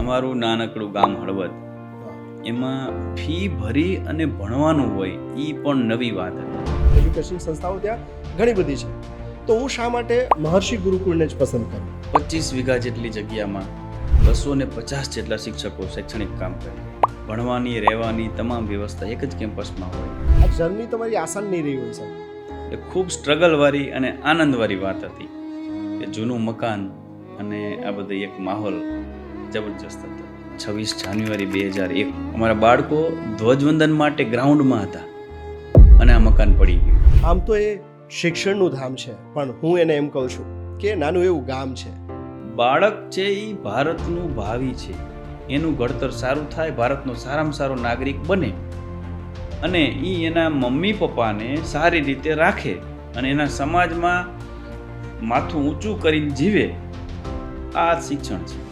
અમારું નાનકડું ગામ હળવદ, એમાં ફી ભરી અને ભણવાનું હોય એ પણ નવી વાત હતી. એજ્યુકેશન સંસ્થાઓ ત્યાં ઘણી બધી છે, તો હું શા માટે મહર્ષિ ગુરુકુળને જ પસંદ કરું? 25 વીઘા જેટલી જગ્યામાં 250 જેટલા શિક્ષકો શૈક્ષણિક કામ કરે. ભણવાની રહેવાની તમામ વ્યવસ્થા એક જ કેમ્પસમાં હોય. આ જર્ની તમારી આસાન નહીં રહી હોય સાહેબ. એ ખૂબ સ્ટ્રગલવાળી અને આનંદવાળી વાત હતી કે જૂનું મકાન અને આ બધી એક માહોલ જબરજસ્ત હતો. 26 જાન્યુઆરી 2001 અમારા બાળકો ધ્વજવંદન માટે ગ્રાઉન્ડમાં હતા અને આ મકાન પડી ગયું. આમ તો એ શિક્ષણનું ધામ છે, પણ હું એને એમ કહું છું કે નાનું એવું ગામ છે. બાળક છે એ ભારતનું ભાવિ છે. એનું ઘડતર સારું થાય, ભારતનો સારામાં સારો નાગરિક બને અને એ એના મમ્મી પપ્પાને સારી રીતે રાખે અને એના સમાજમાં માથું ઊંચું કરીને જીવે. આ શિક્ષણ છે.